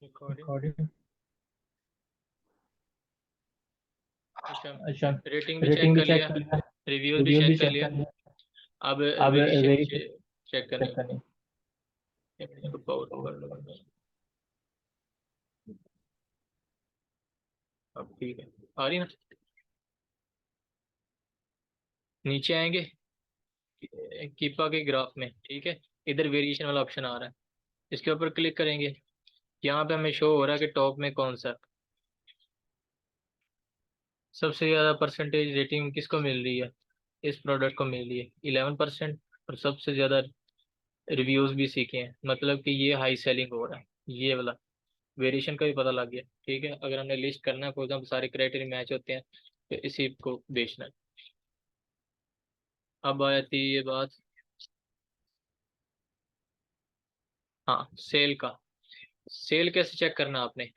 Recording. Recording. अच्छा, अच्छा, rating भी चेक रेटिंग भी कर चेक लिया, कर लिया, रिव्यूज भी रिव्यू भी चेक कर चेक लिया। कर लिया। अब अब वेरिएशन वेरीफाई चेक करनी। चेक करनी। इसको पावर ऑन कर लूंगा। अब ठीक है, आ रही ना। नीचे आएंगे कीपा के ग्राफ में, ठीक है। इधर वेरिएशन वाला ऑप्शन आ रहा है, इसके ऊपर क्लिक करेंगे। यहाँ पे हमें शो हो रहा है कि टॉप में कौन सा सबसे ज़्यादा परसेंटेज रेटिंग किसको मिल रही है। इस प्रोडक्ट को मिल रही है 11%। और सबसे ज़्यादा रिव्यूज़ भी सीखे हैं, मतलब कि ये हाई सेलिंग हो रहा है। ये वाला वेरिएशन का भी पता लग गया, ठीक है। अगर हमने लिस्ट करना है, फॉर एग्जाम्पल सारे क्राइटेरिया मैच होते हैं, तो इसी को बेचना है। अब आती है ये बात, हाँ, सेल का। सेल कैसे चेक करना आपने,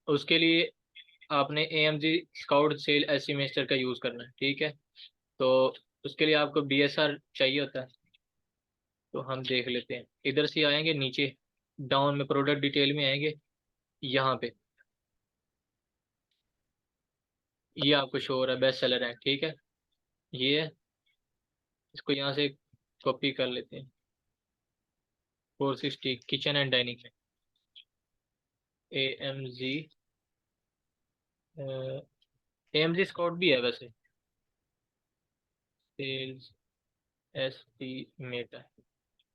उसके लिए आपने AMG स्काउट सेल एस्टिमेटर का यूज़ करना है, ठीक है। तो उसके लिए आपको BSR चाहिए होता है। तो हम देख लेते हैं, इधर से आएंगे नीचे, डाउन में प्रोडक्ट डिटेल में आएंगे। यहाँ पे ये आपको शो हो रहा है बेस्ट सेलर है, ठीक है। ये है, इसको यहाँ से कॉपी कर लेते हैं। 460 किचन एंड डाइनिंग में AMG, AMG स्काउट भी है वैसे, sales estimator.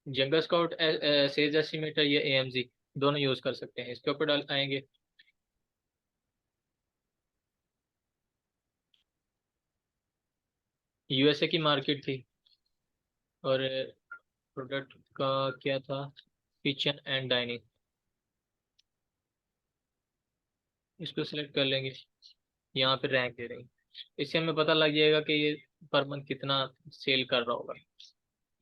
Jungle Scout sales estimator या AMG दोनों यूज कर सकते हैं। इसके ऊपर डाल आएंगे। USA की मार्केट थी, और प्रोडक्ट का क्या था, किचन एंड डाइनिंग। इसको सिलेक्ट कर लेंगे, यहाँ पे रैंक दे देंगे। इससे हमें पता लग जाएगा कि ये पर मंथ कितना सेल कर रहा होगा।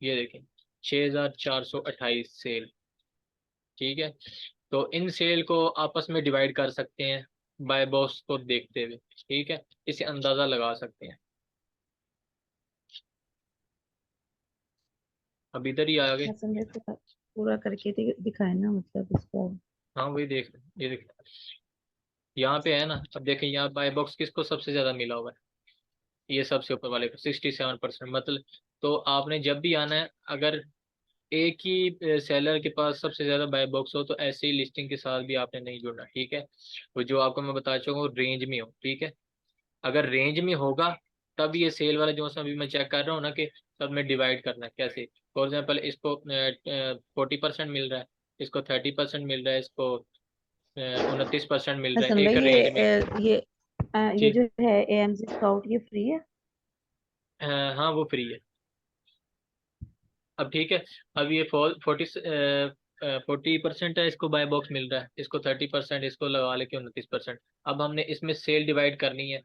ये देखें, 6428 सेल, ठीक है। तो इन सेल को आपस में डिवाइड कर सकते हैं बाय बॉक्स को देखते हुए, ठीक है। इसे अंदाजा लगा सकते हैं। अब इधर ही आ गए। ऐसा मेरे को पूरा करके दिखाए ना, मतलब इसका। हाँ वही देख, ये देख, यहाँ पे है ना। अब देखें यहाँ बाय बॉक्स किसको सबसे ज्यादा मिला हुआ है, ये सबसे ऊपर वाले को 67%, मतलब। तो आपने जब भी आना है, अगर एक ही सेलर के पास सबसे ज्यादा बाय बॉक्स हो, तो ऐसे ही लिस्टिंग के साथ भी आपने नहीं जुड़ना, ठीक है। वो जो आपको मैं बता चुका हूँ रेंज में हो, ठीक है। अगर रेंज में होगा, तब ये सेल वाला जो अभी मैं चेक कर रहा हूँ ना, कि सब में डिवाइड करना है कैसे। फॉर एग्जाम्पल इसको 40% मिल रहा है, इसको 30% मिल रहा है, इसको 29% मिल रहा है, हसन भाई, एक रेंज में। ये जी, जो है AMC स्काउट, ये फ्री है? हाँ वो फ्री है। अब ठीक है, अब ये 40% है, इसको बाय बॉक्स मिल रहा है, इसको 30%, इसको लगा लेके 29%। अब हमने इसमें सेल डिवाइड करनी है,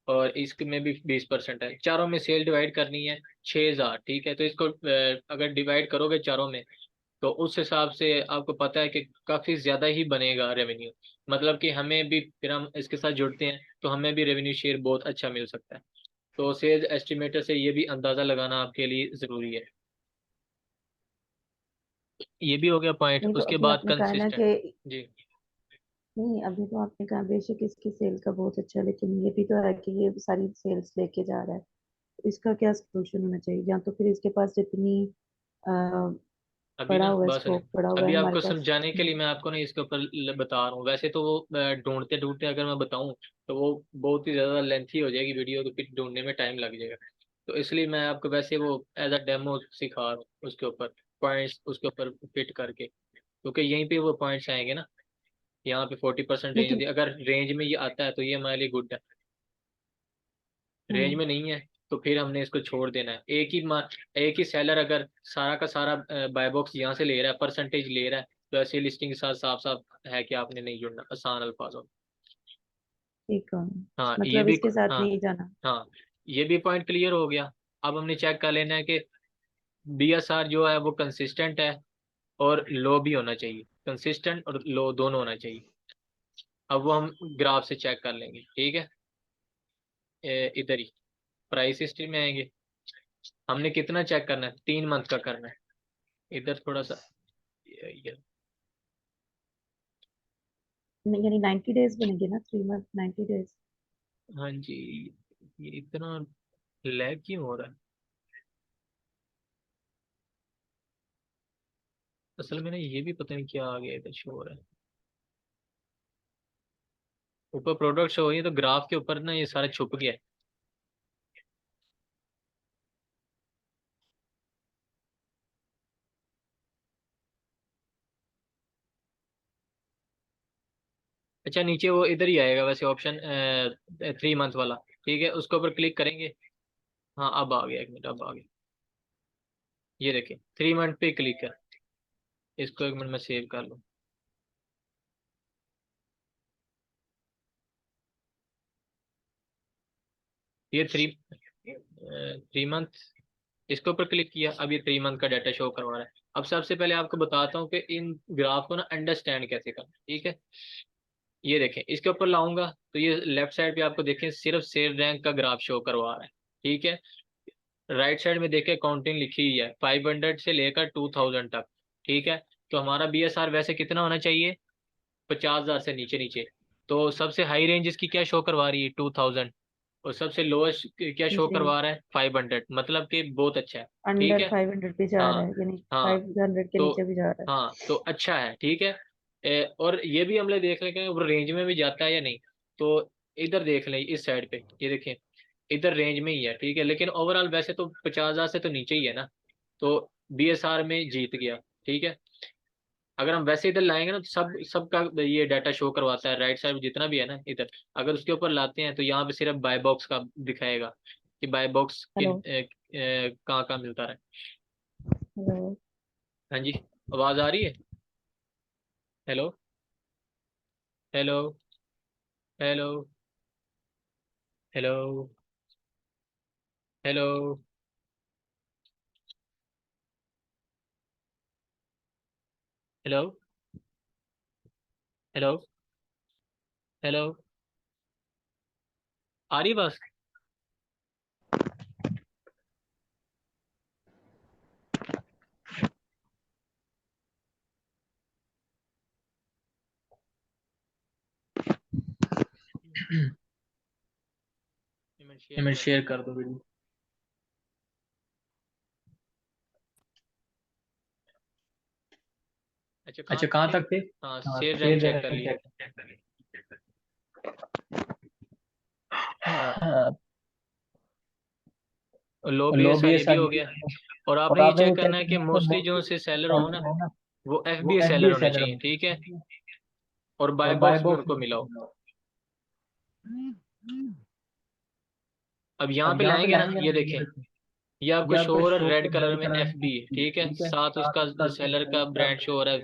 और इसमें भी 20% है, चारों में सेल डिवाइड करनी है 6000, ठीक है। तो इसको अगर डिवाइड करोगे चारों में, तो उस हिसाब से आपको पता है कि काफ़ी ज़्यादा ही बनेगा रेवेन्यू। मतलब कि हमें भी, फिर हम इसके साथ जुड़ते हैं तो हमें भी रेवेन्यू शेयर बहुत अच्छा मिल सकता है। तो सेल्स एस्टिमेटर से ये भी अंदाज़ा लगाना आपके लिए ज़रूरी है। ये भी हो गया पॉइंट, नहीं, तो उसके अभी बाद आपने कहा ना कंसिस्टेंट। कि जी। नहीं, अभी तो आपने कहा बेशक इसकी सेल का बहुत अच्छा है, लेकिन ये भी तो है कि ये सारी सेल्स लेके जा रहा है। तो इसका क्या सोल्यूशन होना चाहिए? या तो फिर इसके पास जितनी अ, अभी पड़ा ना हुआ है, बस नहीं, स्टॉक पड़ा हुआ है अभी हमारे आपको पास। समझाने के लिए मैं आपको ना इसके ऊपर बता रहा हूँ। वैसे तो वो ढूंढते ढूंढते अगर मैं बताऊँ, तो वो बहुत ही ज़्यादा लेंथी हो जाएगी वीडियो, तो फिर ढूंढने में टाइम लग जाएगा। तो इसलिए मैं आपको वैसे वो एज अ डेमो सिखा रहा हूँ, उसके ऊपर पॉइंट्स उसके ऊपर फिट करके, क्योंकि यहीं पे वो पॉइंट्स आएंगे ना। यहाँ पे 40% रेंज होती लेकिन है, अगर रेंज में ये आता है तो ये हमारे लिए गुड है। रेंज हम्म में नहीं है, तो फिर हमने इसको छोड़ देना है। एक ही सेलर अगर सारा का सारा बाय बॉक्स यहाँ से ले रहा है, परसेंटेज ले रहा है, तो ऐसी लिस्टिंग के साथ साफ साफ है कि आपने नहीं जुड़ना, आसान अल्फाजों में। ठीक है, हाँ ये मतलब भी, इसके साथ हाँ नहीं जाना। हाँ, ये भी पॉइंट क्लियर हो गया। अब हमने चेक कर लेना है कि BSR जो है वो कंसिस्टेंट है, और लो भी होना चाहिए। कंसिस्टेंट और लो दोनों होना चाहिए। अब वो हम ग्राफ से चेक कर लेंगे, ठीक है। इधर ही प्राइस हिस्ट्री में आएंगे। हमने कितना चेक करना है, 3 मंथ का करना है। इधर थोड़ा सा, ये यानी 90 डेज बनेंगे ना, 3 मंथ 90 डेज। हाँ जी। ये इतना लैग क्यों हो रहा है? असल में ना ये भी पता नहीं क्या आ गया, इधर शो हो रहा है, ऊपर प्रोडक्ट शो हो रही है तो ग्राफ के ऊपर ना ये सारा छुप गया है। अच्छा नीचे वो इधर ही आएगा वैसे ऑप्शन, 3 मंथ वाला। ठीक है, उसके ऊपर क्लिक करेंगे। हाँ अब आ गया, 1 मिनट अब आ गया। ये देखिए 3 मंथ पे क्लिक कर, इसको 1 मिनट में सेव कर लूँ। ये 3 मंथ, इसके ऊपर क्लिक किया, अब ये 3 मंथ का डाटा शो करवा रहा है। अब सबसे पहले आपको बताता हूँ कि इन ग्राफ को ना अंडरस्टैंड कैसे करना, ठीक है। ये देखें, इसके ऊपर लाऊंगा तो ये लेफ्ट साइड पे आपको देखें सिर्फ सेल रैंक का ग्राफ शो करवा रहा है, ठीक है। राइट साइड में देखें काउंटिंग लिखी हुई है 500 से लेकर 2000 तक, ठीक है। तो हमारा बीएसआर वैसे कितना होना चाहिए, 50,000 से नीचे नीचे। तो सबसे हाई रेंज इसकी क्या शो करवा रही है, 2000। और सबसे लोएस्ट क्या शो जी। करवा रहा है, 500, मतलब कि बहुत अच्छा है। ठीक अंडर है। 500 पे जा रहा हाँ है, यानी हाँ। 500 के तो नीचे भी जा रहा है। हाँ तो अच्छा है, ठीक है। और ये भी हमने देख लें कि वो रेंज में भी जाता है या नहीं। तो इधर देख लें इस साइड पे, ये देखें इधर रेंज में ही है, ठीक है। लेकिन ओवरऑल वैसे तो 50,000 से तो नीचे ही है ना, तो बीएसआर में जीत गया, ठीक है। अगर हम वैसे इधर लाएंगे ना तो सब सबका ये डाटा शो करवाता है, राइट साइड जितना भी है ना इधर। अगर उसके ऊपर लाते हैं तो यहाँ पे सिर्फ बाय बॉक्स का दिखाएगा कि बाय बॉक्स हेलो। किन कहाँ कहाँ मिलता है। हेलो। हाँ जी, आवाज आ रही है? Hello, hello, hello, hello, hello, hello, hello, hello, आ रही है बस? मैं शेयर कर दूँ वीडियो। अच्छा कहाँ अच्छा तक कहाँ थे? तक थे? हाँ हाँ शेयर रैंक शेयर चेक कर रैंक लिए। चेक कर ली। हाँ, हाँ, लो बी एस लॉबी आर है ये भी हो सारी। गया। और और आपने ये आपने ये चेक चेक करना है कि करना है कि मोस्टली जो मोस्टली से सेलर हो ना सेलर है ना, वो एफ बी वो ए सेलर एफबीए होने सेलर चाहिए, होना ठीक है। चाहिए और बाय और बाय बॉक्स भी बॉक्स उनको मिलाओ। में। अब यहाँ अब पे यहाँ पे लाएंगे ना, लाएंगे ये ना, ये देखें, देखो ये आपको ये शो आपको हो रहा है शो रेड कलर रेड में कलर एफ में बी है, ठीक है। ठीक है, साथ साथ उसका उसका सेलर का सेलर का ब्रांड शो हो रहा है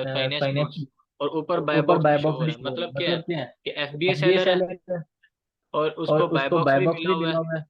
फाइनेंस फाइनेंस, बॉक्स। और ऊपर और बाय ऊपर बॉक्स भी बाय शो बॉक्स हो भी रहा है, शो हो रहा मतलब है। क्या है मतलब क्या है, कि एफ बी ए एफबीए सेलर है सेलर है और और उसको बाय उसको बॉक्स बाय भी बॉक्स मिला भी हुआ मिला है। हुआ है।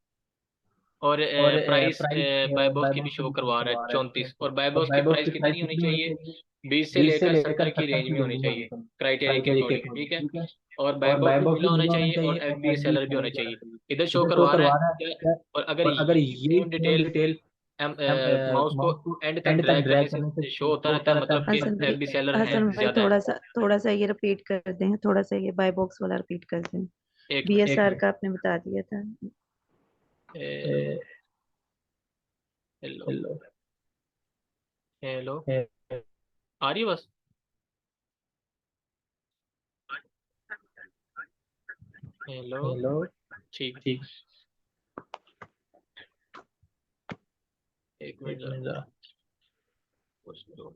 और और price price buy box buy की भी बॉक्स की शो भी शो करवा रहा है करवा रहा है 34। और बाय और बॉक्स की बाय बॉक्स प्राइस की प्राइस कितनी होनी कितनी होनी चाहिए, चाहिए? 20 से 20 से लेकर लेकर 70 की 70 रेंज में की होनी रेंज में चाहिए, होनी चाहिए क्राइटेरिया के क्राइटेरिया के अकॉर्डिंग, ठीक अकॉर्डिंग, है। ठीक है। और बाय और बॉक्स बाय भी बॉक्स मिला भी होना मिला होना चाहिए और चाहिए एफ और बी ए एफबीए सेलर भी होना सेलर भी होना चाहिए। चाहिए। इधर शो इधर शो करवा रहा है करवा रहा क्या? है। और अगर और अगर यही यही same same detail detail mouse को माउस को एंड तक एंड तक ड्रैग करने ड्रैग से करने से शो होता शो रहता होता है, रहता है, मतलब कि मतलब हसन कि भाई, एफ बी सेलर है हसन भाई ज्यादा है। थोड़ा सा ये रिपीट कर दें, थोड़ा सा ये बाय बॉक्स वाला रिपीट कर दें। एक मिनट, एक बीएसआर मिनट। का आपने बता दिया था। हेलो, हेलो, हेलो, आ रही है बस? हेलो, हेलो, ठीक, ठीक। एक मिनट एक जरा मिनट जरा। कुछ तो-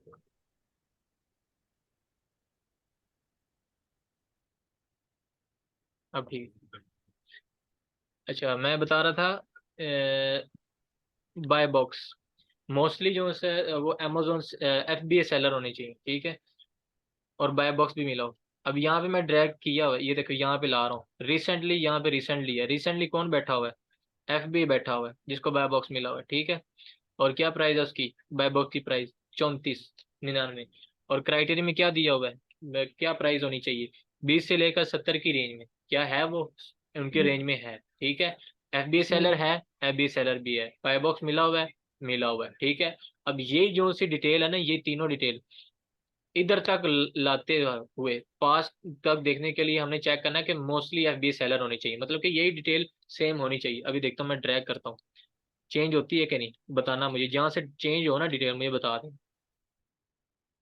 अब ठीक। अच्छा मैं बता रहा था बाय बॉक्स मोस्टली जो है वो अमेजोन एफ बी ए सेलर होने चाहिए, ठीक है। और बाय बॉक्स भी मिला हो। अब यहाँ पे मैं ड्रैग किया हुआ है, ये देखो यहाँ पे ला रहा हूँ रिसेंटली, यहाँ पे रिसेंटली है, रिसेंटली कौन बैठा हुआ है, एफ बी बैठा हुआ है जिसको बाय बॉक्स मिला हुआ है, ठीक है। और क्या प्राइस है उसकी, बाय बॉक्स की प्राइस 34.99। और क्राइटेरिया में क्या दिया हुआ है, क्या प्राइस होनी चाहिए, 20 से लेकर 70 की रेंज में, क्या है वो उनके रेंज में है, ठीक है। एफ बी सेलर है, एफ बी सेलर भी है, बाय बॉक्स मिला हुआ है, मिला हुआ है, ठीक है। अब ये जो सी डिटेल है ना, ये तीनों डिटेल इधर तक लाते हुए पास तक देखने के लिए हमने चेक करना है कि मोस्टली एफबीए सेलर होनी चाहिए, मतलब कि यही डिटेल सेम होनी चाहिए। अभी देखता हूँ, मैं ड्रैग करता हूँ, चेंज होती है कि नहीं बताना मुझे, जहां से चेंज हो ना डिटेल मुझे बता दें।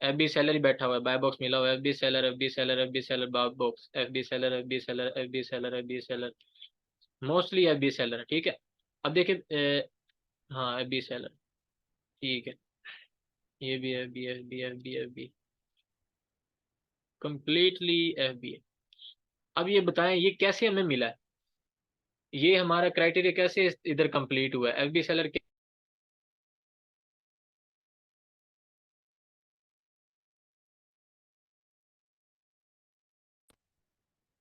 एफबी सेलर ही बैठा हुआ है, बाय बॉक्स मिला हुआ है, FB seller, FB seller, FB seller, buy box, FB seller, FB seller, FB seller, FB seller, mostly FB seller है, ठीक है। अब देखिए हाँ एफबी सेलर, ठीक है, ये भी FB, FB, FB, FB, completely FB. अब ये बताएं ये कैसे हमें मिला है, ये हमारा क्राइटेरिया कैसे इधर कंप्लीट हुआ है एफबी सेलर के।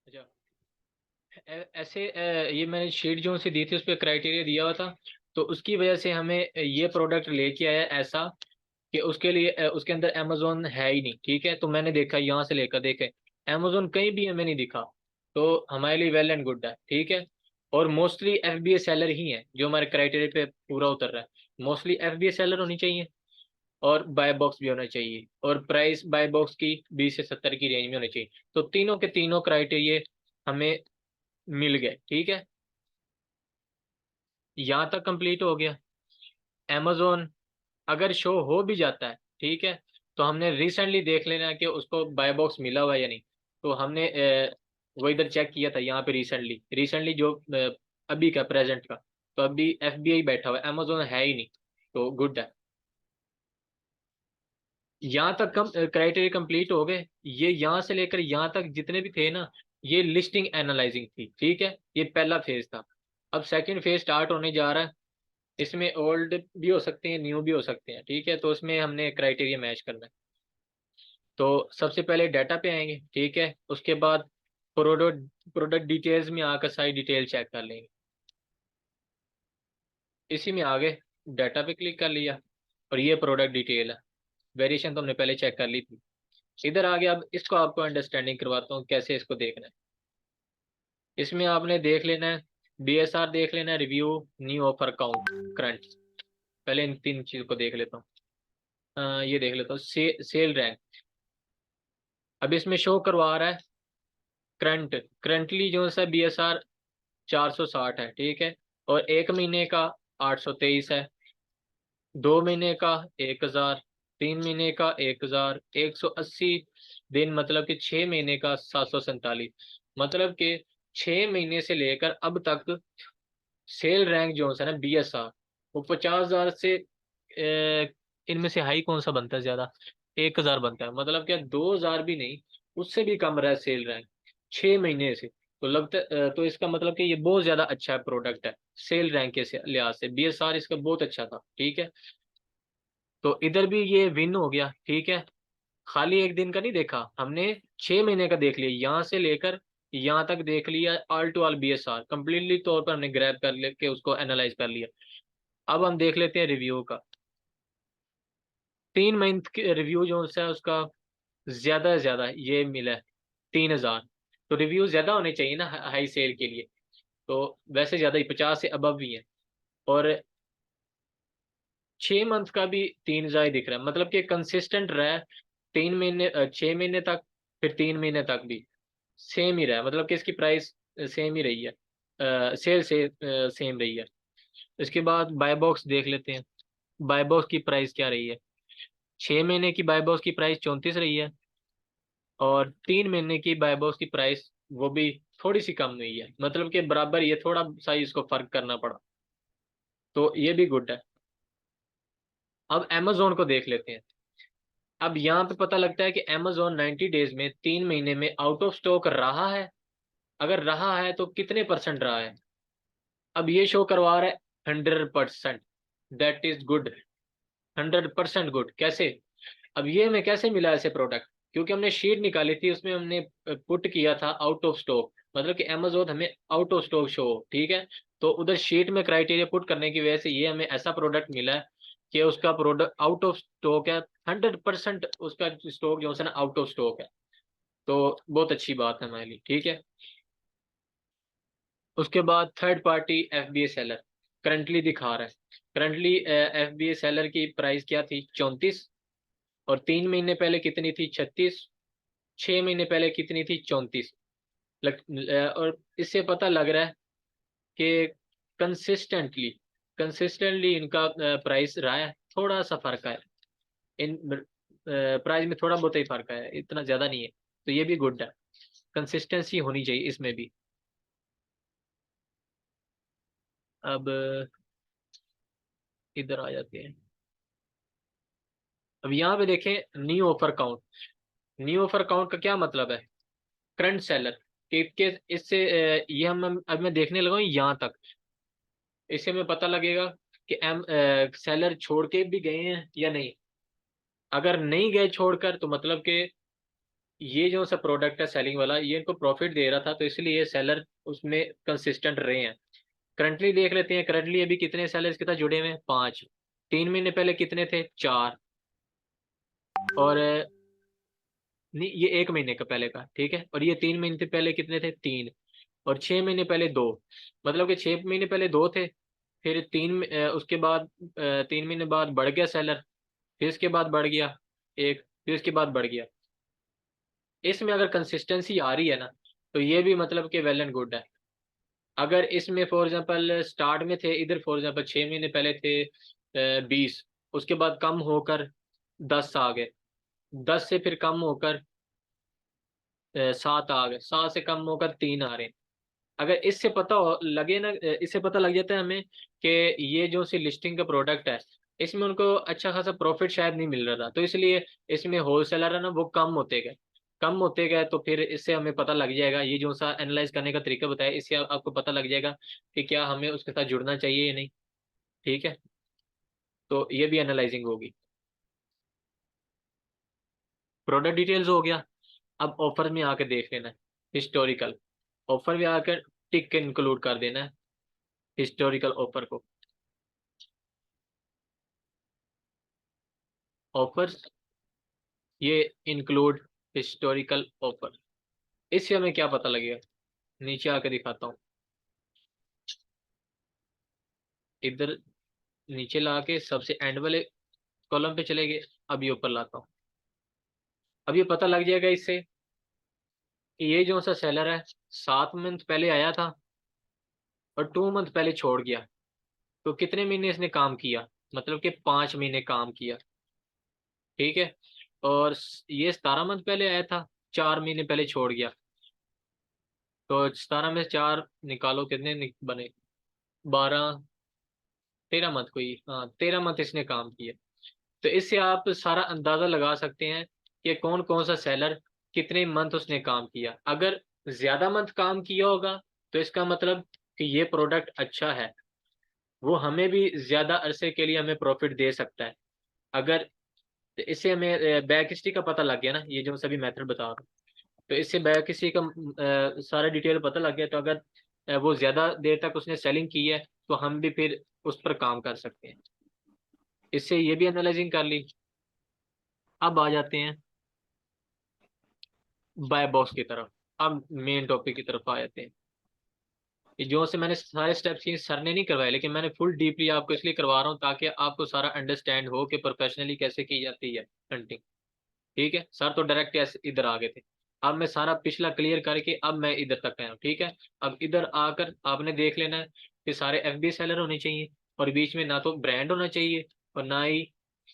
अच्छा, ऐसे ये मैंने शीट जो सी दी थी उस पर क्राइटेरिया दिया हुआ था, तो उसकी वजह से हमें ये प्रोडक्ट लेके आया ऐसा कि उसके लिए उसके अंदर अमेजोन है ही नहीं, ठीक है। तो मैंने देखा यहाँ से लेकर देखे, अमेजोन कहीं भी हमें नहीं दिखा, तो हमारे लिए वेल एंड गुड है, ठीक है। और मोस्टली एफबीए सेलर ही है जो हमारे क्राइटेरिया पे पूरा उतर रहा है, मोस्टली एफबीए सेलर होनी चाहिए, और बाय बॉक्स भी होना चाहिए, और प्राइस बाय बॉक्स की 20 से 70 की रेंज में होनी चाहिए। तो तीनों के तीनों क्राइटेरिया हमें मिल गए, ठीक है। यहाँ तक कंप्लीट हो गया। amazon अगर शो हो भी जाता है, ठीक है, तो हमने रिसेंटली देख लेना है कि उसको बाय बॉक्स मिला हुआ है या नहीं। तो हमने वो इधर चेक किया था यहाँ पे रिसेंटली, रिसेंटली जो अभी का प्रेजेंट का, तो अभी एफबीआई बैठा हुआ है, amazon है ही नहीं, तो गुड है। यहाँ तक कम क्राइटेरिया कंप्लीट हो गए। ये यहाँ से लेकर यहाँ तक जितने भी थे ना, ये लिस्टिंग एनालाइजिंग थी, ठीक है, ये पहला फेज था। अब सेकंड फेज स्टार्ट होने जा रहा है, इसमें ओल्ड भी हो सकते हैं, न्यू भी हो सकते हैं, ठीक है। तो उसमें हमने क्राइटेरिया मैच करना है। तो सबसे पहले डाटा पे आएंगे, ठीक है, उसके बाद प्रोडक्ट प्रोडक्ट डिटेल्स में आकर सारी डिटेल चेक कर लेंगे। इसी में आगे डाटा पे क्लिक कर लिया, और ये प्रोडक्ट डिटेल है, वेरिएशन तो हमने पहले चेक कर ली थी। इधर आगे अब इसको आपको अंडरस्टैंडिंग करवाता हूँ कैसे इसको देखना है। इसमें आपने देख लेना है, बीएसआर देख लेना है, review, new offer count, current. पहले इन तीन चीज को देख लेता हूँ। ये देख लेता हूँ, सेल रैंक। अब इसमें शो करवा रहा है करंटली जो सा बीएसआर 460 है, ठीक है, और एक महीने का 823 है, 2 महीने का 1000, 3 महीने का 1000, 180 दिन, मतलब कि 6 महीने का 747, मतलब कि 6 महीने से लेकर अब तक सेल रैंक जो है ना बीएसआर, वो 50,000 से इनमें से हाई कौन सा बनता है ज्यादा, 1000 बनता है, मतलब क्या 2000 भी नहीं, उससे भी कम रहा है सेल रैंक 6 महीने से। तो लगता तो इसका मतलब कि ये बहुत ज्यादा अच्छा प्रोडक्ट है, सेल रैंक के लिहाज से बीएसआर इसका बहुत अच्छा था, ठीक है। तो इधर भी ये विन हो गया, ठीक है। खाली एक दिन का नहीं देखा हमने, 6 महीने का देख लिया, यहाँ से लेकर यहाँ तक देख लिया, all to all BSR completely तौर पर हमने ग्रैब कर लेके उसको एनालाइज कर लिया। अब हम देख लेते हैं रिव्यू का। 3 मंथ के रिव्यू जो है उसका ज्यादा से ज्यादा ये मिला है 3000। तो रिव्यू ज्यादा होने चाहिए ना हाई सेल के लिए, तो वैसे ज्यादा ही 50 से अबव भी है। और 6 मंथ का भी 3000 ही दिख रहा है, मतलब कि कंसिस्टेंट रहा है 3 महीने 6 महीने तक, फिर 3 महीने तक भी सेम ही रहा है, मतलब कि इसकी प्राइस सेम ही रही है, सेल से सेम रही है। इसके बाद बाय बॉक्स देख लेते हैं, बाय बॉक्स की प्राइस क्या रही है। 6 महीने की बाय बॉक्स की प्राइस 34 रही है, और 3 महीने की बाय बॉक्स की प्राइस वो भी थोड़ी सी कम हुई है, मतलब कि बराबर, ये थोड़ा सा ही इसको फर्क करना पड़ा, तो ये भी गुड है। अब amazon को देख लेते हैं। अब यहाँ पे पता लगता है कि amazon 90 डेज में 3 महीने में आउट ऑफ स्टॉक रहा है, अगर रहा है तो कितने परसेंट रहा है। अब ये शो करवा रहा है 100%, दैट इज गुड, 100% गुड। कैसे, अब ये हमें कैसे मिला ऐसे प्रोडक्ट, क्योंकि हमने शीट निकाली थी उसमें हमने पुट किया था आउट ऑफ स्टॉक, मतलब कि amazon हमें आउट ऑफ स्टॉक शो, ठीक है। तो उधर शीट में क्राइटेरिया पुट करने की वजह से ये हमें ऐसा प्रोडक्ट मिला है कि उसका प्रोडक्ट आउट ऑफ स्टॉक है, 100% उसका स्टॉक जो है ना आउट ऑफ स्टॉक है। तो बहुत अच्छी बात है हमारे लिए, ठीक है। उसके बाद third party FBA seller currently दिखा रहा है, करंटली एफबीए सेलर की प्राइस क्या थी, 34, और 3 महीने पहले कितनी थी 36, 6 महीने पहले कितनी थी 34। और इससे पता लग रहा है कि कंसिस्टेंटली कंसिस्टेंटली इनका प्राइस रहा है, थोड़ा सा फर्क है इन प्राइस में, थोड़ा बहुत ही फर्क है, इतना ज्यादा नहीं है। तो ये भी गुड है, कंसिस्टेंसी होनी चाहिए इसमें भी। अब इधर आ जाते हैं। अब यहाँ पे देखें new offer count. New offer count का क्या मतलब है? करंट सेलर के इससे ये हम अब मैं देखने लगा हूँ यहाँ तक। इससे हमें पता लगेगा कि एम सेलर छोड़ के भी गए हैं या नहीं। अगर नहीं गए छोड़कर तो मतलब कि ये जो सा प्रोडक्ट है सेलिंग वाला, ये इनको प्रॉफिट दे रहा था, तो इसलिए ये सेलर उसमें कंसिस्टेंट रहे हैं। करंटली देख लेते हैं, करंटली अभी कितने सेलर्स के साथ जुड़े हुए हैं? 5। 3 महीने पहले कितने थे? 4। और नहीं, ये 1 महीने का पहले का, ठीक है। और ये 3 महीने से पहले कितने थे? 3। और 6 महीने पहले 2। मतलब कि 6 महीने पहले 2 थे, फिर उसके बाद 3 महीने बाद बढ़ गया सेलर, फिर इसके बाद बढ़ गया 1, फिर इसके बाद बढ़ गया। इसमें अगर कंसिस्टेंसी आ रही है ना, तो ये भी मतलब कि वेल एंड गुड है। अगर इसमें फॉर एग्जांपल स्टार्ट में थे इधर, फॉर एग्जांपल 6 महीने पहले थे 20, उसके बाद कम होकर 10 आ गए, 10 से फिर कम होकर 7 आ गए, 7 से कम होकर 3 आ रहे हैं। अगर इससे पता लगे ना, इससे पता लग जाता है हमें कि ये जो सी लिस्टिंग का प्रोडक्ट है, इसमें उनको अच्छा खासा प्रॉफिट शायद नहीं मिल रहा था, तो इसलिए इसमें होलसेलर है ना वो कम होते गए। तो फिर इससे हमें पता लग जाएगा, ये जो सा एनालाइज करने का तरीका बताया, इससे आपको पता लग जाएगा कि क्या हमें उसके साथ जुड़ना चाहिए या नहीं। ठीक है, तो ये भी एनालाइजिंग होगी। प्रोडक्ट डिटेल्स हो गया। अब ऑफर में आके देख लेना है हिस्टोरिकल। ऑफर में आकर टिक के इंक्लूड कर देना है हिस्टोरिकल ऑफर को। ऑफर्स, ये इंक्लूड हिस्टोरिकल ऑफर। इससे हमें क्या पता लगेगा? नीचे आके दिखाता हूँ। इधर नीचे ला के सबसे एंड वाले कॉलम पे चले गए, अब ये ऊपर लाता हूँ। अब ये पता लग जाएगा इससे कि ये जो सा सेलर है 7 मंथ पहले आया था और 2 मंथ पहले छोड़ गया, तो कितने महीने इसने काम किया? मतलब कि 5 महीने काम किया। ठीक है। और ये 17 मंथ पहले आया था, 4 महीने पहले छोड़ गया, तो 17 में से 4 निकालो, कितने बने? 12, 13 मंथ को ही, हाँ 13 मंथ इसने काम किया। तो इससे आप सारा अंदाजा लगा सकते हैं कि कौन कौन सा सेलर कितने मंथ उसने काम किया। अगर ज्यादा मंथ काम किया होगा तो इसका मतलब कि ये प्रोडक्ट अच्छा है, वो हमें भी ज्यादा अरसे के लिए हमें प्रॉफिट दे सकता है। अगर इससे हमें बैक हिस्ट्री का पता लग गया ना, ये जो सभी मेथड बता रहा हूँ, तो इससे बैक हिस्ट्री का सारा डिटेल पता लग गया, तो अगर वो ज्यादा देर तक उसने सेलिंग की है तो हम भी फिर उस पर काम कर सकते हैं। इससे ये भी एनालाइजिंग कर ली। अब आ जाते हैं बाय बॉक्स की तरफ। अब मेन टॉपिक की तरफ आ जाते हैं। ये जो से मैंने सारे स्टेप्स ये सर ने नहीं करवाए, लेकिन मैंने फुल डीपली आपको इसलिए करवा रहा हूँ ताकि आपको सारा अंडरस्टैंड हो कि प्रोफेशनली कैसे की जाती है हंटिंग। ठीक है, सर तो डायरेक्ट ऐसे इधर आ गए थे। अब मैं सारा पिछला क्लियर करके अब मैं इधर तक आया हूँ। ठीक है, अब इधर आकर आपने देख लेना है कि सारे FB सेलर होने चाहिए, और बीच में ना तो ब्रांड होना चाहिए और ना ही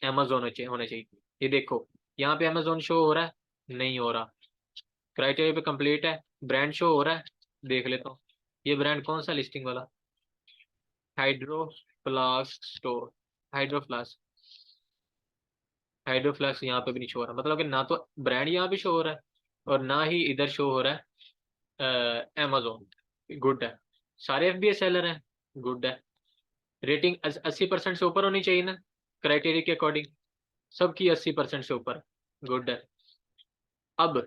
अमेजोन होना चाहिए। ये देखो, यहाँ पे अमेजोन शो हो रहा है? नहीं हो रहा। क्राइटेरिया पे कंप्लीट है, ब्रांड शो हो रहा है? देख लेता हूँ, ये ब्रांड कौन सा लिस्टिंग वाला? Hydro flask store, hydro flask. Hydro flask यहाँ पे भी नहीं शो हो रहा, मतलब कि ना तो ब्रांड यहाँ पे शो हो रहा है और ना ही इधर शो हो रहा है अमेजोन। गुड है। सारे FBA सेलर हैं, गुड है। रेटिंग 80% से ऊपर होनी चाहिए ना क्राइटेरिया के अकॉर्डिंग, सबकी 80% से ऊपर, गुड है। अब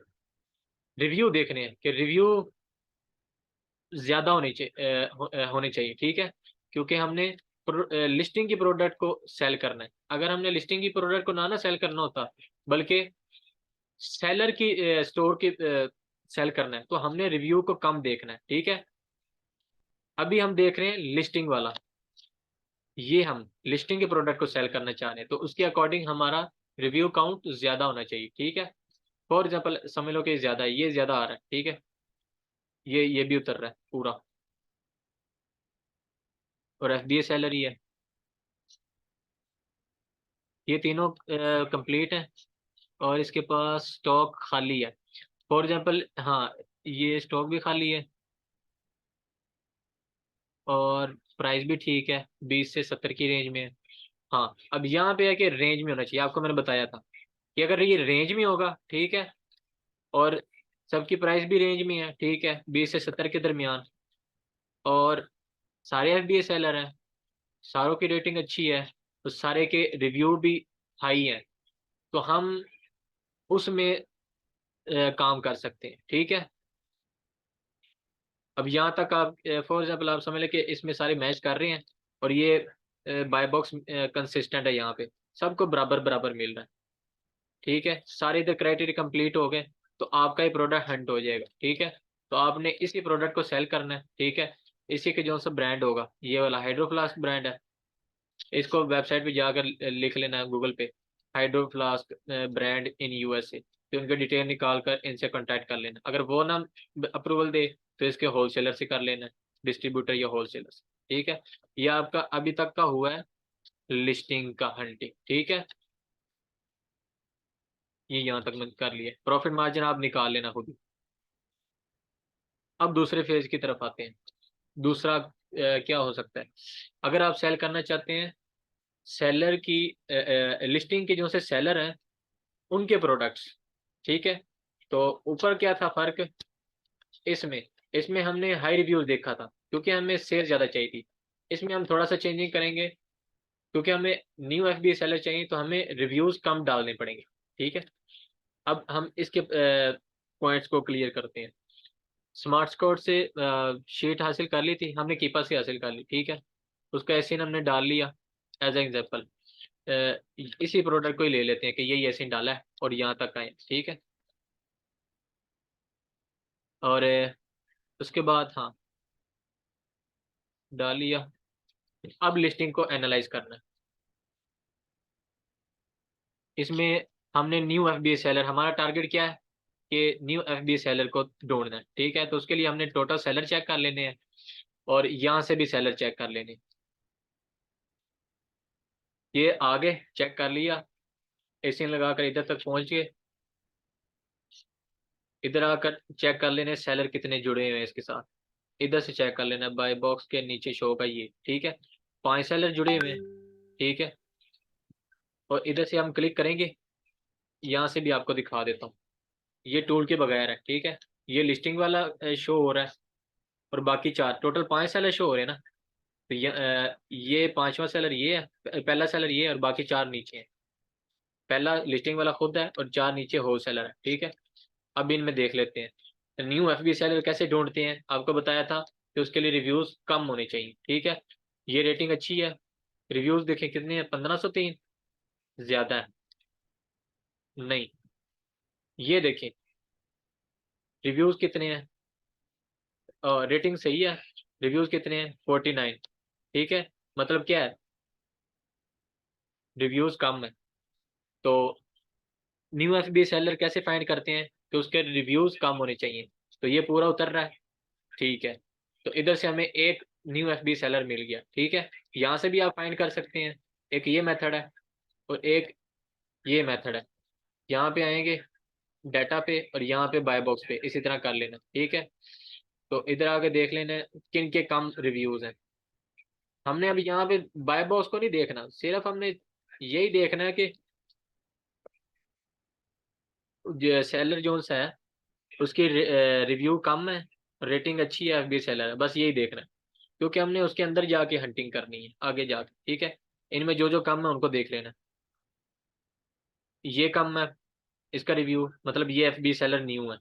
रिव्यू देखने हैं कि रिव्यू ज्यादा होने चाहिए, ठीक है, क्योंकि हमने लिस्टिंग की प्रोडक्ट को सेल करना है। अगर हमने लिस्टिंग की प्रोडक्ट को ना सेल करना होता, बल्कि सेलर की स्टोर की सेल करना है, तो हमने रिव्यू को कम देखना है। ठीक है, अभी हम देख रहे हैं लिस्टिंग वाला, ये हम लिस्टिंग के प्रोडक्ट को सेल करना चाह रहे हैं, तो उसके अकॉर्डिंग हमारा रिव्यू काउंट ज्यादा होना चाहिए, ठीक है। फॉर एग्जाम्पल समझ लो कि ज्यादा है, ये ज्यादा आ रहा है, ठीक है, ये भी उतर रहा है पूरा, और FBA सैलरी है, ये तीनों कंप्लीट है, और इसके पास स्टॉक खाली है। फॉर एग्जाम्पल हाँ, ये स्टॉक भी खाली है, और प्राइस भी ठीक है, 20 से 70 की रेंज में है। हाँ, अब यहाँ पे है कि रेंज में होना चाहिए, आपको मैंने बताया था कि अगर ये रेंज में होगा, ठीक है, और सबकी प्राइस भी रेंज में है, ठीक है, 20 से 70 के दरमियान, और सारे FBA सेलर हैं, सारों की रेटिंग अच्छी है, तो सारे के रिव्यू भी हाई हैं, तो हम उसमें काम कर सकते हैं, ठीक है। अब यहाँ तक आप फॉर एग्जाम्पल आप समझ लें कि इसमें सारे मैच कर रहे हैं, और ये बाय बॉक्स कंसिस्टेंट है, यहाँ पे सबको बराबर बराबर मिल रहा है, ठीक है, सारे इधर क्राइटेरिया कंप्लीट हो गए, तो आपका ही प्रोडक्ट हंट हो जाएगा, ठीक है। तो आपने इसी प्रोडक्ट को सेल करना है, ठीक है। इसी के जो सा ब्रांड होगा, ये वाला हाइड्रो फ्लास्क ब्रांड है, इसको वेबसाइट पे जाकर लिख लेना है गूगल पे, हाइड्रो फ्लास्क ब्रांड इन USA, फिर उनके डिटेल निकाल कर इनसे कांटेक्ट कर लेना, अगर वो ना अप्रूवल दे तो इसके होलसेलर से कर लेना, डिस्ट्रीब्यूटर या होलसेलर से, ठीक है। ये आपका अभी तक का हुआ है लिस्टिंग का हंटिंग, ठीक है, ये यहाँ तक मैंने कर लिया, प्रॉफिट मार्जिन आप निकाल लेना खुद ही। अब दूसरे फेज की तरफ आते हैं। दूसरा क्या हो सकता है, अगर आप सेल करना चाहते हैं सेलर की लिस्टिंग के जो से सेलर हैं उनके प्रोडक्ट्स, ठीक है। तो ऊपर क्या था फर्क, इसमें इसमें हमने हाई रिव्यूज देखा था क्योंकि हमें सेल ज्यादा चाहिए थी, इसमें हम थोड़ा सा चेंजिंग करेंगे, क्योंकि हमें न्यू FBA सेलर चाहिए तो हमें रिव्यूज कम डालने पड़ेंगे, ठीक है। अब हम इसके पॉइंट्स को क्लियर करते हैं। स्मार्ट स्कोर से शीट हासिल कर ली थी हमने, कीपा से हासिल कर ली, ठीक है, उसका एसिन हमने डाल लिया एज एग्जाम्पल। इसी प्रोडक्ट को ही ले लेते हैं कि यही एसिन डाला है और यहाँ तक आए, ठीक है। और उसके बाद हाँ, डाल लिया। अब लिस्टिंग को एनालाइज करना है, इसमें हमने न्यू FBA सेलर, हमारा टारगेट क्या है कि न्यू FBA सेलर को ढूंढना है, ठीक है। तो उसके लिए हमने टोटल सेलर चेक कर लेने हैं, और यहाँ से भी सेलर चेक कर लेने हैं। ये आगे चेक कर लिया, एसिन लगाकर इधर तक पहुंच गए, इधर आकर चेक कर लेने सेलर कितने जुड़े हुए हैं इसके साथ, इधर से चेक कर लेना बाय बॉक्स के नीचे शो का ये, ठीक है, 5 सेलर जुड़े हुए हैं, ठीक है। और इधर से हम क्लिक करेंगे, यहाँ से भी आपको दिखा देता हूँ, ये टूल के बगैर है, ठीक है। ये लिस्टिंग वाला शो हो रहा है, और बाकी 4 टोटल 5 सेलर शो हो रहे हैं ना, तो ये पांचवा सेलर ये है, पहला सेलर ये है, और बाकी 4 नीचे हैं। पहला लिस्टिंग वाला खुद है और 4 नीचे होल सेलर है, ठीक है। अब इनमें देख लेते हैं न्यू FBA सेलर कैसे ढूंढते हैं, आपको बताया था कि उसके लिए रिव्यूज कम होने चाहिए, ठीक है। ये रेटिंग अच्छी है, रिव्यूज देखें कितने हैं, 1503, ज्यादा है नहीं, ये देखें रिव्यूज कितने हैं, रेटिंग सही है, रिव्यूज कितने हैं, 49, ठीक है। मतलब क्या है, रिव्यूज कम है। तो न्यू FBA सेलर कैसे फाइंड करते हैं कि उसके रिव्यूज कम होने चाहिए, तो ये पूरा उतर रहा है, ठीक है। तो इधर से हमें एक न्यू FBA सेलर मिल गया, ठीक है। यहाँ से भी आप फाइंड कर सकते हैं, एक ये मेथड है और एक ये मेथड है। यहाँ पे आएंगे डाटा पे, और यहाँ पे बाय बॉक्स पे इसी तरह कर लेना, ठीक है। तो इधर आके देख लेना किन के कम रिव्यूज हैं। हमने अब यहाँ पे बाय बॉक्स को नहीं देखना, सिर्फ हमने यही देखना है कि सेलर जोन सा है उसकी रिव्यू कम है, रेटिंग अच्छी है, FBA सेलर है, बस यही देखना है, क्योंकि हमने उसके अंदर जाके हंटिंग करनी है आगे जाके, ठीक है। इनमें जो जो कम है उनको देख लेना, ये कम है इसका रिव्यू, मतलब ये FBA सेलर न्यू है,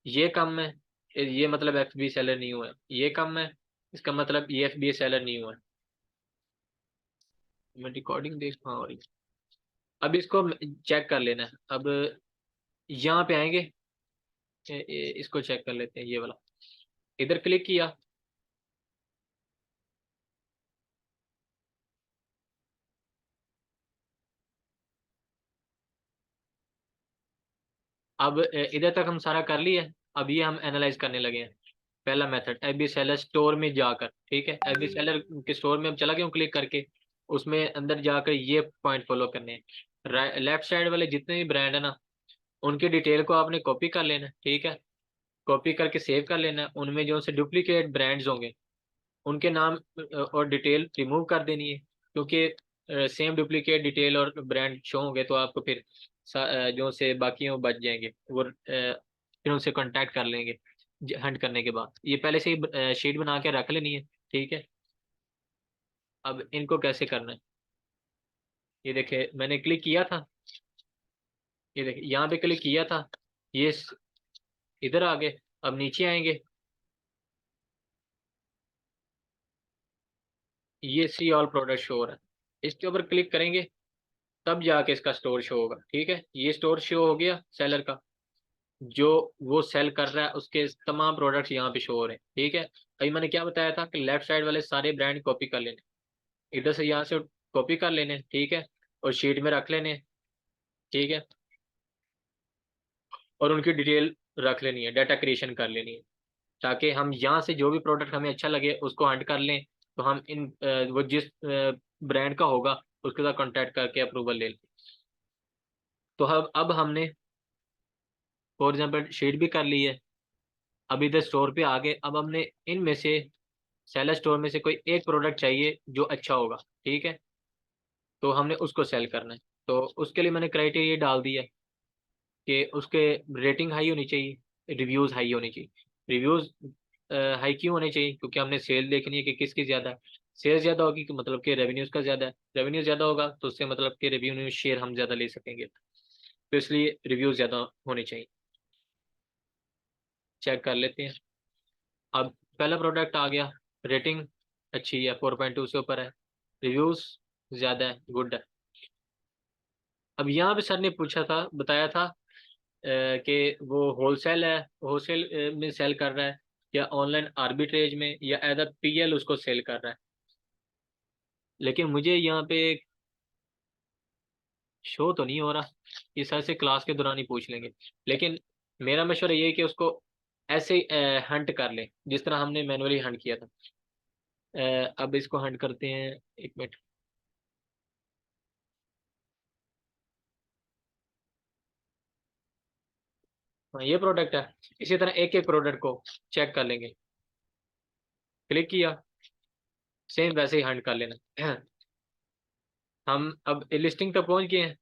ये कम है, ये मतलब FBA सेलर न्यू है, ये कम है, इसका मतलब ये FBA सेलर न्यू है। मैं रिकॉर्डिंग देख हाँ हो रही है। अब इसको चेक कर लेना है। अब यहाँ पे आएंगे, इसको चेक कर लेते हैं, ये वाला, इधर क्लिक किया, अब इधर तक हम सारा कर लिया। अब ये हम एनालाइज करने लगे हैं। पहला मेथड, एफबी सेलर स्टोर में जाकर, ठीक है, एफबी सेलर के स्टोर में हम चला गया हूँ क्लिक करके, उसमें अंदर जाकर ये पॉइंट फॉलो करने हैं। लेफ्ट साइड वाले जितने भी ब्रांड है ना, उनकी डिटेल को आपने कॉपी कर लेना है, ठीक है, कॉपी करके सेव कर लेना है। उनमें जो से डुप्लीकेट ब्रांड्स होंगे उनके नाम और डिटेल रिमूव कर देनी है, क्योंकि सेम डुप्लीकेट डिटेल और ब्रांड शो होंगे तो आपको फिर जो से बाकी वो बच जाएंगे, वो फिर उनसे कांटेक्ट कर लेंगे हंट करने के बाद। ये पहले से ही शीट बना के रख लेनी है, ठीक है। अब इनको कैसे करना है, ये देखिए मैंने क्लिक किया था, ये देखिए यहाँ पे क्लिक किया था, ये इधर आ गए। अब नीचे आएंगे, ये सी ऑल प्रोडक्ट शो हो रहा है, इसके ऊपर क्लिक करेंगे तब जाके इसका स्टोर शो होगा, ठीक है। ये स्टोर शो हो गया सेलर का, जो वो सेल कर रहा है उसके तमाम प्रोडक्ट्स यहाँ पे शो हो रहे हैं, ठीक है। अभी मैंने क्या बताया था कि लेफ्ट साइड वाले सारे ब्रांड कॉपी कर लेने, इधर से यहाँ से कॉपी कर लेने, ठीक है, और शीट में रख लेने, ठीक है, और उनकी डिटेल रख लेनी है, डाटा क्रिएशन कर लेनी है, ताकि हम यहाँ से जो भी प्रोडक्ट हमें अच्छा लगे उसको हंट कर लें, तो हम वो जिस ब्रांड का होगा उसके साथ कॉन्टैक्ट करके अप्रूवल ले लें। तो अब हमने फॉर एग्जाम्पल शीट भी कर ली है। अब इधर स्टोर पे आ गए, अब हमने इनमें से सेलर स्टोर में से कोई एक प्रोडक्ट चाहिए जो अच्छा होगा, ठीक है, तो हमने उसको सेल करना है। तो उसके लिए मैंने क्राइटेरिया डाल दिया कि उसके रेटिंग हाई होनी चाहिए, रिव्यूज हाई होनी चाहिए। रिव्यूज हाई क्यों होने चाहिए, क्योंकि हमने सेल देखनी है कि किसकी ज्यादा है। सेल ज्यादा होगी तो मतलब कि रेवेन्यूज का ज्यादा है, रेवेन्यू ज्यादा होगा तो उससे मतलब कि रेवेन्यू शेयर हम ज्यादा ले सकेंगे, तो इसलिए रिव्यूज ज्यादा होने चाहिए। चेक कर लेते हैं। अब पहला प्रोडक्ट आ गया, रेटिंग अच्छी है, 4.2 से ऊपर है, रिव्यूज ज्यादा है, गुड है। अब यहाँ पे सर ने पूछा था, बताया था कि वो होलसेल है, होलसेल में सेल कर रहा है या ऑनलाइन आर्बिट्रेज में या एज अ पीएल उसको सेल कर रहा है। लेकिन मुझे यहाँ पे शो तो नहीं हो रहा, ये सर से क्लास के दौरान ही पूछ लेंगे। लेकिन मेरा मशवरा ये है कि उसको ऐसे हंट कर ले जिस तरह हमने मैनुअली हंट किया था। अब इसको हंट करते हैं, एक मिनट। हाँ ये प्रोडक्ट है, इसी तरह एक एक प्रोडक्ट को चेक कर लेंगे, क्लिक किया, सेम वैसे ही हंट कर लेना। हम अब लिस्टिंग तक पहुंच गए हैं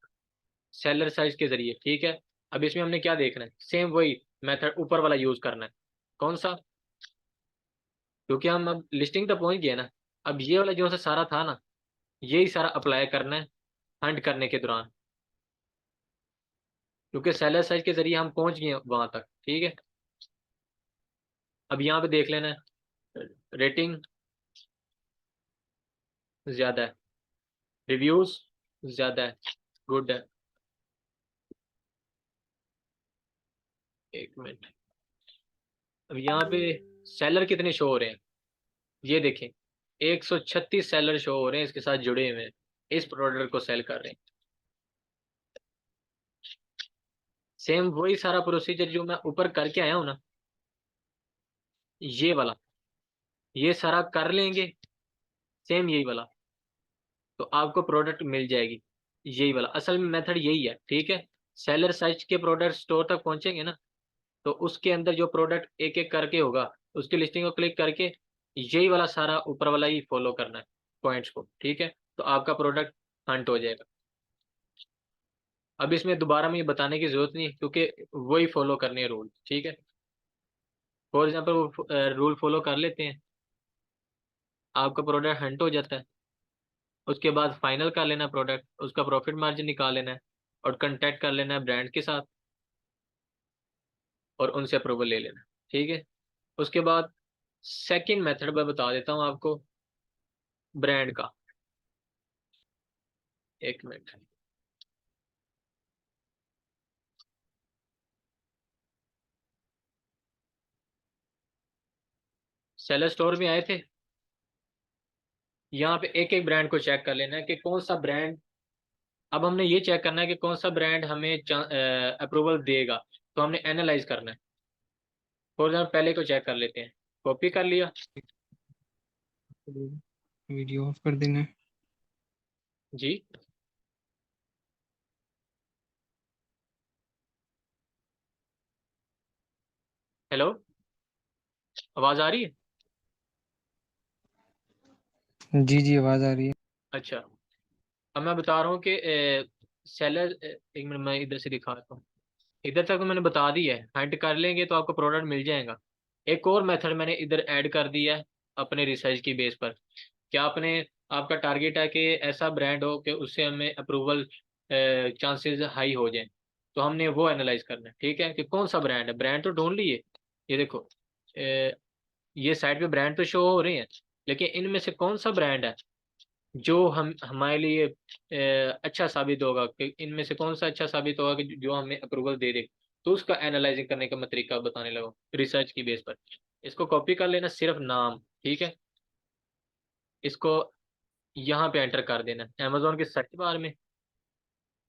सेलर साइज के जरिए, ठीक है। अब इसमें हमने क्या देखना है, सेम वही मेथड ऊपर वाला यूज करना है। कौन सा, क्योंकि हम अब लिस्टिंग तक पहुंच गए ना, अब ये वाला जो सा सारा था ना, यही सारा अप्लाई करना है हंट करने के दौरान, क्योंकि सेलर साइज के जरिए हम पहुंच गए वहां तक, ठीक है। अब यहाँ पे देख लेना है, रेटिंग ज्यादा है, रिव्यूज ज्यादा है, गुड है। एक मिनट। अब यहाँ पे सेलर कितने शो हो रहे हैं, ये देखें, 136 सेलर शो हो रहे हैं इसके साथ जुड़े हुए हैं, इस प्रोडक्ट को सेल कर रहे हैं। सेम वही सारा प्रोसीजर जो मैं ऊपर करके आया हूं ना, ये वाला, ये सारा कर लेंगे, सेम यही वाला, तो आपको प्रोडक्ट मिल जाएगी। यही वाला असल में मेथड यही है, ठीक है। सेलर साइज के प्रोडक्ट स्टोर तक पहुंचेंगे ना, तो उसके अंदर जो प्रोडक्ट एक एक करके होगा उसकी लिस्टिंग को क्लिक करके यही वाला सारा ऊपर वाला ही फॉलो करना है पॉइंट्स को, ठीक है, तो आपका प्रोडक्ट हंट हो जाएगा। अब इसमें दोबारा में ये बताने की जरूरत नहीं है, क्योंकि वही फॉलो करने हैं रूल, ठीक है। फॉर एग्जाम्पल वो रूल फॉलो कर लेते हैं, आपका प्रोडक्ट हंट हो जाता है, उसके बाद फाइनल कर लेना प्रोडक्ट, उसका प्रॉफिट मार्जिन निकाल लेना है और कांटेक्ट कर लेना है ब्रांड के साथ और उनसे अप्रूवल ले लेना, ठीक है। उसके बाद सेकंड मेथड मैं बता देता हूँ आपको, ब्रांड का। एक मिनट। सेलर स्टोर में आए थे, यहाँ पे एक एक ब्रांड को चेक कर लेना है कि कौन सा ब्रांड, अब हमने ये चेक करना है कि कौन सा ब्रांड हमें अप्रूवल देगा। तो हमने एनालाइज करना है। फॉर एग्जाम्पल पहले को चेक कर लेते हैं। कॉपी कर लिया। वीडियो ऑफ कर देना है। जी। हेलो, आवाज आ रही है? जी जी आवाज़ आ रही है। अच्छा, अब मैं बता रहा हूँ कि सेलर, एक मिनट मैं इधर से दिखाता हूँ। इधर तक तो मैंने बता दी है, हंट कर लेंगे तो आपको प्रोडक्ट मिल जाएगा। एक और मेथड मैंने इधर ऐड कर दिया है अपने रिसर्च की बेस पर। क्या आपने, आपका टारगेट है कि ऐसा ब्रांड हो कि उससे हमें अप्रूवल चांसेस हाई हो जाए। तो हमने वो एनालाइज करना है, ठीक है, कि कौन सा ब्रांड है। ब्रांड तो ढूंढ लिए, ये देखो, ये साइड पे ब्रांड तो शो हो रहे हैं, लेकिन इनमें से कौन सा ब्रांड है जो हम हमारे लिए अच्छा साबित होगा, कि इनमें से कौन सा अच्छा साबित होगा कि जो हमें अप्रूवल दे दे। तो उसका एनालाइजिंग करने का मैं तरीका बताने लगा रिसर्च की बेस पर। इसको कॉपी कर लेना, सिर्फ नाम, ठीक है। इसको यहाँ पे एंटर कर देना, अमेजोन के सर्च बार में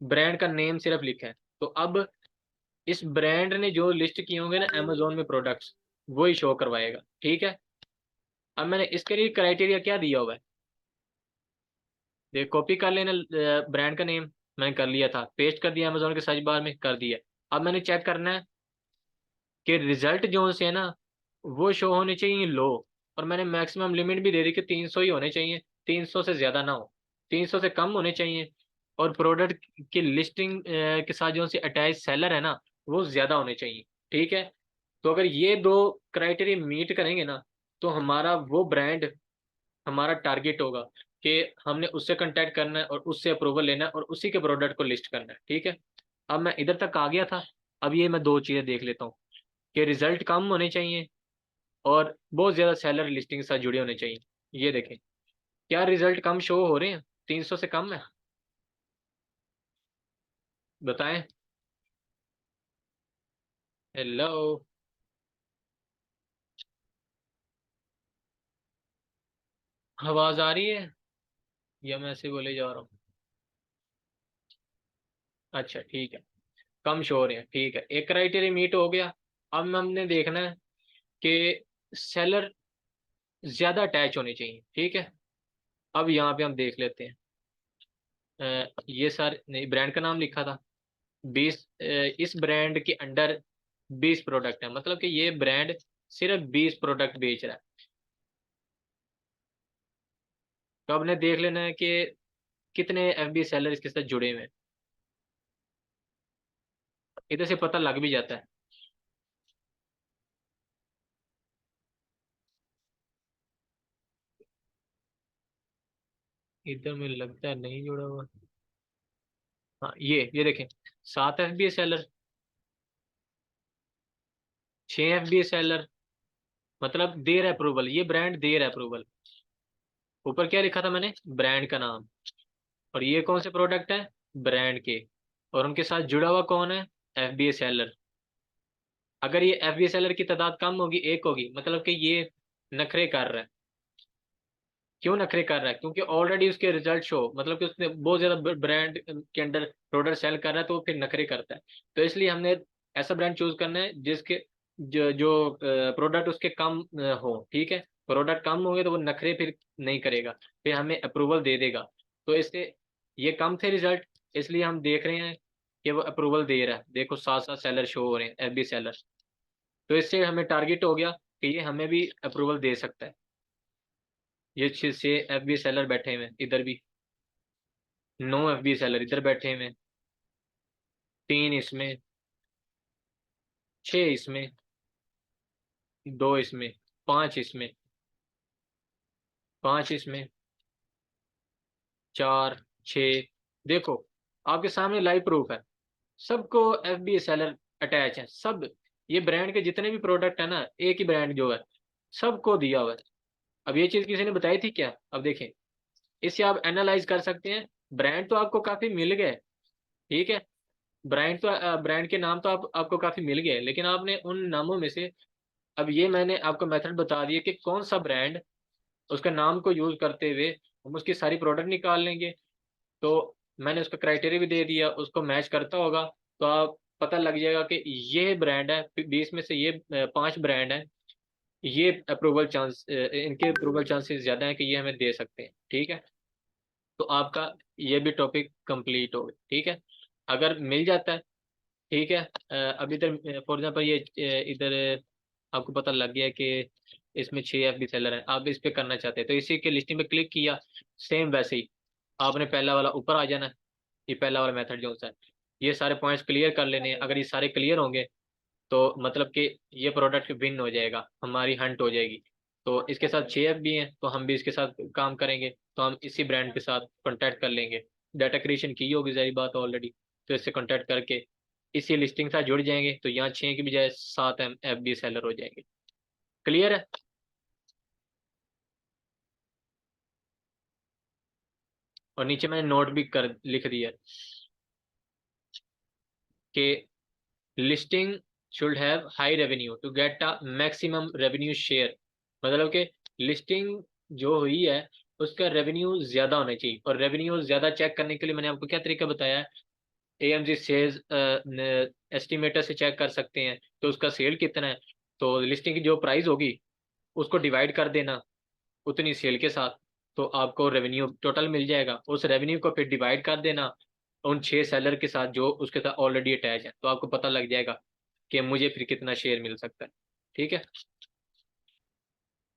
ब्रांड का नेम सिर्फ लिखा है। तो अब इस ब्रांड ने जो लिस्ट किए होंगे ना अमेजोन में प्रोडक्ट्स, वही शो करवाएगा, ठीक है। अब मैंने इसके लिए क्राइटेरिया क्या दिया हुआ है, देख, कॉपी कर लेना, ब्रांड का नेम मैंने कर लिया था, पेस्ट कर दिया अमेजोन के सर्च बार में, कर दिया। अब मैंने चेक करना है कि रिजल्ट जो से है ना, वो शो होने चाहिए लो। और मैंने मैक्सिमम लिमिट भी दे दी कि 300 ही होने चाहिए, 300 से ज्यादा ना हो, 300 से कम होने चाहिए। और प्रोडक्ट की लिस्टिंग के साथ जो से अटैच सेलर है ना, वो ज्यादा होने चाहिए, ठीक है। तो अगर ये दो क्राइटेरिया मीट करेंगे ना, तो हमारा वो ब्रांड हमारा टारगेट होगा कि हमने उससे कांटेक्ट करना है और उससे अप्रूवल लेना है और उसी के प्रोडक्ट को लिस्ट करना है, ठीक है। अब मैं इधर तक आ गया था। अब ये मैं दो चीजें देख लेता हूँ कि रिजल्ट कम होने चाहिए और बहुत ज्यादा सेलर लिस्टिंग के साथ जुड़े होने चाहिए। ये देखें, क्या रिजल्ट कम शो हो रहे हैं, 300 से कम है, बताएं। हेलो, आवाज आ रही है या मैं ऐसे बोले जा रहा हूँ? अच्छा ठीक है, कम शो हो रहे हैं, ठीक है, एक क्राइटेरिया मीट हो गया। अब हमने देखना है कि सेलर ज्यादा अटैच होने चाहिए, ठीक है। अब यहाँ पे हम देख लेते हैं, ये सर नहीं, ब्रांड का नाम लिखा था 20, इस ब्रांड के अंडर 20 प्रोडक्ट है, मतलब कि ये ब्रांड सिर्फ 20 प्रोडक्ट बेच रहा है। तो आपने देख लेना है कि कितने एफबी सेलर इसके साथ जुड़े हुए हैं, इधर से पता लग भी जाता है। इधर में लगता है नहीं जुड़ा हुआ। हाँ, ये देखें, 7 एफबी सेलर, 6 एफबी सेलर, मतलब देर अप्रूवल, ये ब्रांड देर अप्रूवल। ऊपर क्या लिखा था मैंने, ब्रांड का नाम। और ये कौन से प्रोडक्ट है, ब्रांड के। और उनके साथ जुड़ा हुआ कौन है, एफबीए सेलर। अगर ये एफबीए सेलर की तादाद कम होगी, एक होगी, मतलब कि ये नखरे कर रहा है। क्यों नखरे कर रहा है, क्योंकि ऑलरेडी उसके रिजल्ट शो, मतलब कि उसने बहुत ज्यादा ब्रांड के अंडर प्रोडक्ट सेल कर रहा है, तो वो फिर नखरे करता है। तो इसलिए हमने ऐसा ब्रांड चूज करना है जिसके जो प्रोडक्ट उसके कम हो, ठीक है। प्रोडक्ट कम होंगे तो वो नखरे फिर नहीं करेगा, फिर हमें अप्रूवल दे देगा। तो इससे ये कम थे रिजल्ट, इसलिए हम देख रहे हैं कि वो अप्रूवल दे रहा है। देखो 7 7 सेलर शो हो रहे हैं, एफबी सेलर। तो इससे हमें टारगेट हो गया कि ये हमें भी अप्रूवल दे सकता है। ये 6 एफबी सेलर बैठे हुए हैं इधर भी, 9 एफबी सेलर इधर बैठे हुए हैं, 3 इसमें, 6 इसमें, 2 इसमें, 5 इसमें, 5 इसमें, 4, 6। देखो, आपके सामने लाइव प्रूफ है, सबको एफबी सेलर अटैच है सब। ये ब्रांड के जितने भी प्रोडक्ट है ना, एक ही ब्रांड जो है, सबको दिया हुआ है। अब ये चीज किसी ने बताई थी क्या? अब देखें, इससे आप एनालाइज कर सकते हैं। ब्रांड तो आपको काफी मिल गए, ठीक है। ब्रांड के नाम तो आपको काफी मिल गए, लेकिन आपने उन नामों में से, अब ये मैंने आपको मेथड बता दिया कि कौन सा ब्रांड, उसका नाम को यूज करते हुए हम उसकी सारी प्रोडक्ट निकाल लेंगे। तो मैंने उसका क्राइटेरिया भी दे दिया, उसको मैच करता होगा तो आप पता लग जाएगा कि ये ब्रांड है, 20 में से ये 5 ब्रांड है, ये अप्रूवल चांस, इनके अप्रूवल चांसेस ज़्यादा है कि ये हमें दे सकते हैं। ठीक है, तो आपका ये भी टॉपिक कंप्लीट हो गया। ठीक है, अगर मिल जाता है, ठीक है, अब इधर फॉर एग्जांपल ये इधर आपको पता लग गया कि इसमें 6 FB सेलर है, आप इस पे करना चाहते हैं तो इसी के लिस्टिंग पे क्लिक किया, सेम वैसे ही आपने पहला वाला ऊपर आ जाना है, ये पहला वाला मेथड जो सा है, ये सारे पॉइंट्स क्लियर कर लेने हैं। अगर ये सारे क्लियर होंगे तो मतलब कि ये प्रोडक्ट विन हो जाएगा, हमारी हंट हो जाएगी। तो इसके साथ 6 FB हैं तो हम भी इसके साथ काम करेंगे, तो हम इसी ब्रांड के साथ कॉन्टैक्ट कर लेंगे। डाटा क्रिएशन की होगी सारी बात ऑलरेडी, तो इससे कॉन्टैक्ट करके इसी लिस्टिंग के साथ जुड़ जाएंगे, तो यहाँ 6 की बजाय 7 FB सेलर हो जाएंगे। क्लियर है? और नीचे मैंने नोट भी कर लिख दिया कि listing should have high revenue to get a maximum revenue share. मतलब कि लिस्टिंग जो हुई है उसका रेवेन्यू ज्यादा होना चाहिए, और रेवेन्यू ज्यादा चेक करने के लिए मैंने आपको क्या तरीका बताया है, AMG सेल्स एस्टिमेटर से चेक कर सकते हैं तो उसका सेल कितना है, तो लिस्टिंग की जो प्राइस होगी उसको डिवाइड कर देना उतनी सेल के साथ, तो आपको रेवेन्यू टोटल मिल जाएगा। उस रेवेन्यू को फिर डिवाइड कर देना उन 6 सेलर के साथ जो उसके साथ ऑलरेडी अटैच है, तो आपको पता लग जाएगा कि मुझे फिर कितना शेयर मिल सकता है। ठीक है,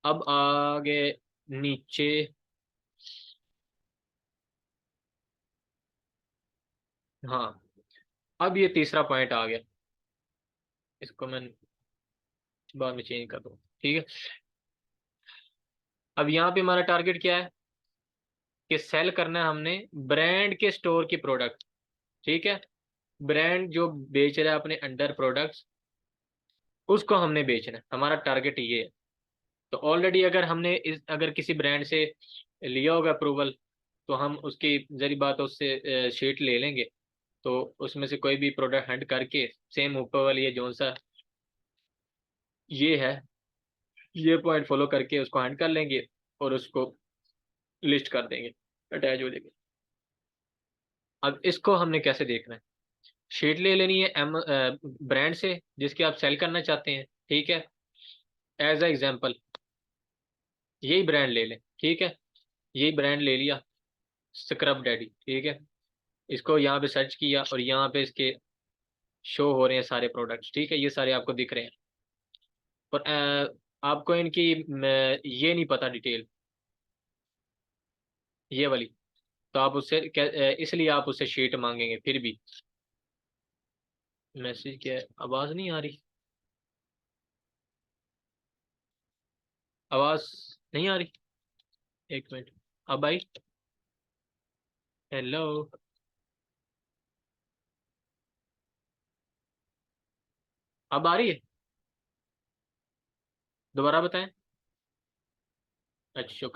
अब आगे नीचे, हाँ, अब ये तीसरा पॉइंट आ गया, इसको मैं बाद में चेंज कर दूँ। ठीक है, अब यहाँ पे हमारा टारगेट क्या है कि सेल करना है हमने ब्रांड के स्टोर की प्रोडक्ट। ठीक है, ब्रांड जो बेच रहा है अपने अंडर प्रोडक्ट्स उसको हमने बेचना है, हमारा टारगेट ये है। तो ऑलरेडी अगर हमने अगर किसी ब्रांड से लिया होगा अप्रूवल तो हम उसकी जरी बात उससे शीट ले लेंगे, तो उसमें से कोई भी प्रोडक्ट हंट करके सेम ऊपर वाली ये जोन सा ये है, ये पॉइंट फॉलो करके उसको हंट कर लेंगे और उसको लिस्ट कर देंगे, अटैच हो जाएगी। अब इसको हमने कैसे देखना है, शीट ले लेनी है ब्रांड से जिसकी आप सेल करना चाहते हैं। ठीक है, एज अ एग्जांपल यही ब्रांड ले लें। ठीक है, यही ब्रांड ले लिया, स्क्रब डैडी। ठीक है, इसको यहाँ पे सर्च किया और यहाँ पे इसके शो हो रहे हैं सारे प्रोडक्ट्स। ठीक है, ये सारे आपको दिख रहे हैं, पर आपको इनकी ये नहीं पता डिटेल, ये वाली, तो आप उससे इसलिए आप उससे शीट मांगेंगे। फिर भी मैसेज क्या है, आवाज नहीं आ रही, आवाज नहीं आ रही, एक मिनट, अब आई? हेलो, अब आ रही है? दोबारा बताएं। अच्छा, शुक्र।